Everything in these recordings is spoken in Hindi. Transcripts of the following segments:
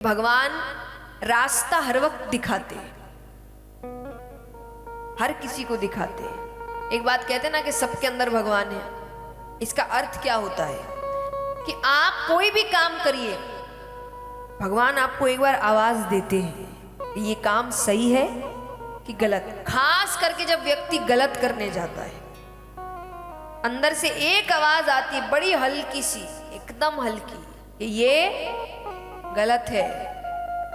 भगवान रास्ता हर वक्त दिखाते हैं, हर किसी को दिखाते हैं। एक बात कहते हैं ना कि सबके अंदर भगवान है। इसका अर्थ क्या होता है कि आप कोई भी काम करिए, भगवान आपको एक बार आवाज देते हैं ये काम सही है कि गलत। खास करके जब व्यक्ति गलत करने जाता है, अंदर से एक आवाज आती है बड़ी हल्की सी, एकदम हल्की, कि ये गलत है,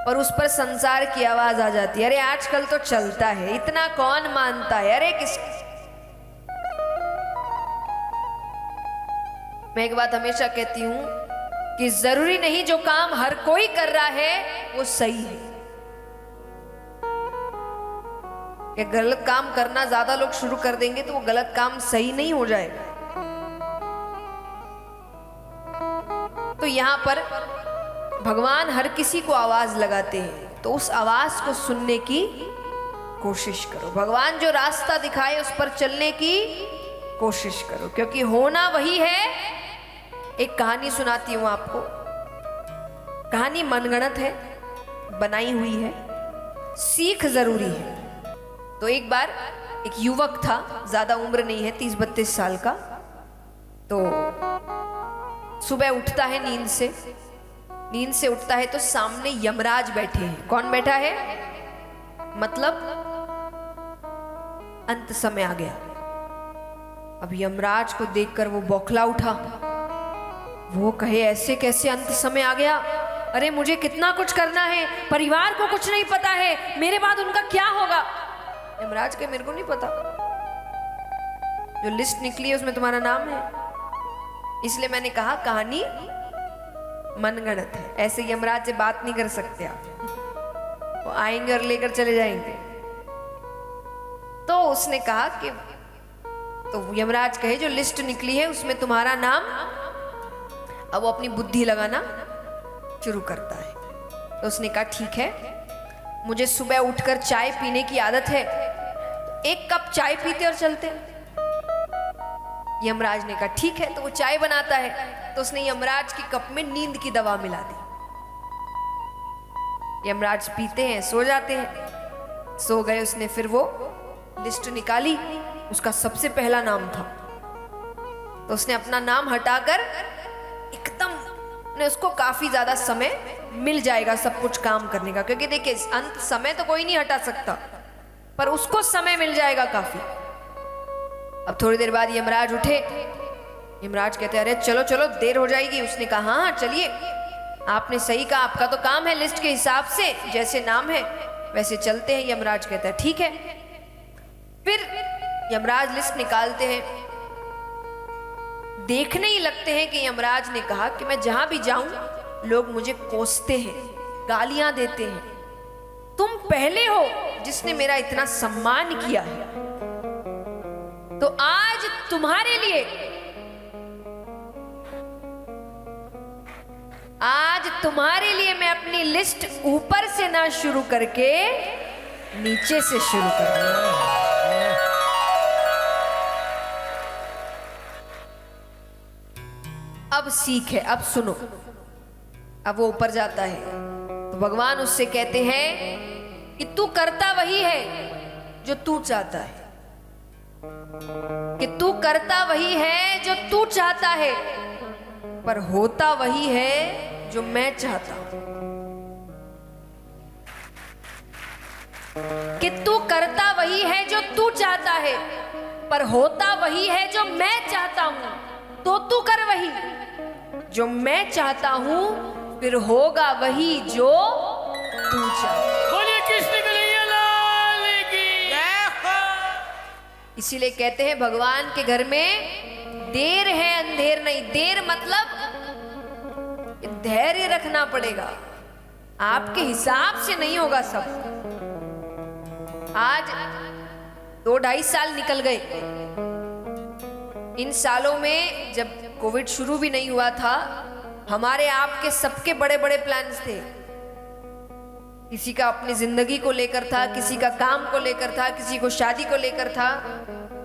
और उस पर संसार की आवाज आ जाती है, अरे आजकल तो चलता है, इतना कौन मानता है, अरे किस। मैं एक बात हमेशा कहती हूं कि जरूरी नहीं जो काम हर कोई कर रहा है वो सही है। कि गलत काम करना ज्यादा लोग शुरू कर देंगे तो वो गलत काम सही नहीं हो जाएगा। तो यहां पर भगवान हर किसी को आवाज लगाते हैं, तो उस आवाज को सुनने की कोशिश करो। भगवान जो रास्ता दिखाए उस पर चलने की कोशिश करो, क्योंकि होना वही है। एक कहानी सुनाती हूं आपको। कहानी मनगढ़ंत है, बनाई हुई है, सीख जरूरी है। तो एक बार एक युवक था, ज्यादा उम्र नहीं है, 30-32 साल का। तो सुबह उठता है नींद से उठता है तो सामने यमराज बैठे हैं। कौन बैठा है? मतलब अंत समय आ गया। अब यमराज को देखकर वो बौखला उठा। वो कहे ऐसे कैसे अंत समय आ गया, अरे मुझे कितना कुछ करना है, परिवार को कुछ नहीं पता है, मेरे बाद उनका क्या होगा। यमराज के मेरे को नहीं पता, जो लिस्ट निकली है उसमें तुम्हारा नाम है, इसलिए मैंने कहा कहानी मनगढ़ंत है। ऐसे यमराज से बात नहीं कर सकते आप, वो आएंगे और लेकर चले जाएंगे। तो उसने कहा कि, तो यमराज कहे जो लिस्ट निकली है उसमें तुम्हारा नाम। अब वो अपनी बुद्धि लगाना शुरू करता है। तो उसने कहा ठीक है, मुझे सुबह उठकर चाय पीने की आदत है, एक कप चाय पीते और चलते। यमराज ने कहा ठीक है। तो वो चाय बनाता है, तो उसने यमराज की कप में नींद की दवा मिला दी। यमराज पीते हैं, सो जाते हैं। सो गए। उसने फिर वो लिस्ट निकाली, उसका सबसे पहला नाम था। तो उसने अपना नाम हटाकर एकदम ने, उसको काफी ज्यादा समय मिल जाएगा सब कुछ काम करने का, क्योंकि देखिए अंत समय तो कोई नहीं हटा सकता, पर उसको समय मिल जाएगा काफी। अब थोड़ी देर बाद यमराज उठे। यमराज कहते अरे चलो चलो देर हो जाएगी। उसने कहा हाँ चलिए, आपने सही कहा, आपका तो काम है लिस्ट के हिसाब से, जैसे नाम है वैसे चलते हैं। यमराज कहता है ठीक है। फिर यमराज लिस्ट निकालते हैं। देखने ही लगते हैं कि यमराज ने कहा कि मैं जहां भी जाऊं लोग मुझे कोसते हैं, गालियां देते हैं, तुम पहले हो जिसने मेरा इतना सम्मान किया है, तो आज तुम्हारे लिए, मैं अपनी लिस्ट ऊपर से ना शुरू करके नीचे से शुरू करूंगा। अब सीख है, अब सुनो। अब वो ऊपर जाता है तो भगवान उससे कहते हैं कि तू करता वही है जो तू चाहता है, कि तू करता वही है जो तू चाहता है, पर होता वही है जो मैं चाहता हूं। कि तू करता वही है जो तू चाहता है, पर होता वही है जो मैं चाहता हूं। तो तू कर वही जो मैं चाहता हूं, फिर होगा वही जो तू चाहता। बोलिए कृष्ण कन्हैया लाल की जय हो। इसीलिए कहते हैं भगवान के घर में देर है अंधेर नहीं। देर मतलब धैर्य रखना पड़ेगा, आपके हिसाब से नहीं होगा सब। आज 2-2.5 साल निकल गए। इन सालों में जब कोविड शुरू भी नहीं हुआ था, हमारे आपके सबके बड़े बड़े प्लान्स थे। किसी का अपनी जिंदगी को लेकर था, किसी का काम को लेकर था, किसी को शादी को लेकर था,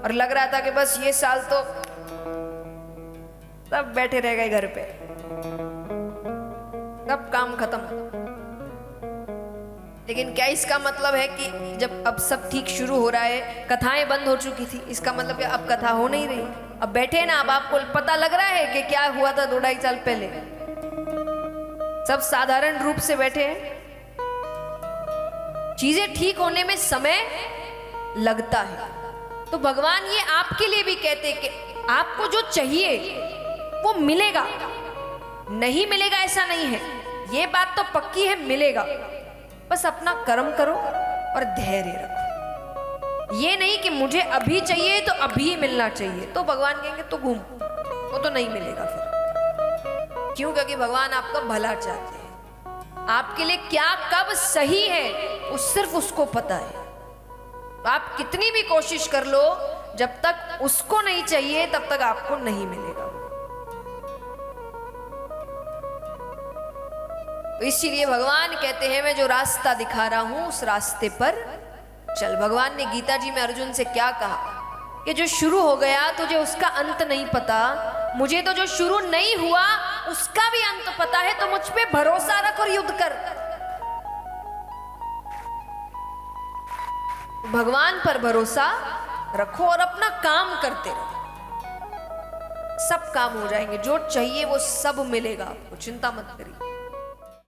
और लग रहा था कि बस ये साल तो सब बैठे रह गए घर पे, कब काम खत्म। लेकिन क्या इसका मतलब है कि जब अब सब ठीक शुरू हो रहा है, कथाएं बंद हो चुकी थी, इसका मतलब कि अब कथा हो नहीं रही? अब बैठे ना, अब आपको पता लग रहा है कि क्या हुआ था 2-2.5 साल पहले? सब साधारण रूप से बैठे हैं। चीजें ठीक होने में समय लगता है। तो भगवान ये आपके लिए भी कहते हैं कि आपको जो चाहिए वो मिलेगा, नहीं मिलेगा ऐसा नहीं है, ये बात तो पक्की है, मिलेगा। बस अपना कर्म करो और धैर्य रखो। ये नहीं कि मुझे अभी चाहिए तो अभी मिलना चाहिए, तो भगवान कहेंगे तो घूम, वो तो नहीं मिलेगा फिर। क्यों? क्योंकि भगवान आपका भला चाहते हैं। आपके लिए क्या कब सही है वो सिर्फ उसको पता है। आप कितनी भी कोशिश कर लो, जब तक उसको नहीं चाहिए तब तक आपको नहीं मिलेगा। तो इसीलिए भगवान कहते हैं मैं जो रास्ता दिखा रहा हूं उस रास्ते पर चल। भगवान ने गीता जी में अर्जुन से क्या कहा कि जो शुरू हो गया तुझे उसका अंत नहीं पता, मुझे तो जो शुरू नहीं हुआ उसका भी अंत पता है, तो मुझ पे भरोसा रख और युद्ध कर। भगवान पर भरोसा रखो और अपना काम करते रहो, सब काम हो जाएंगे। जो चाहिए वो सब मिलेगा आपको, चिंता मत करिए।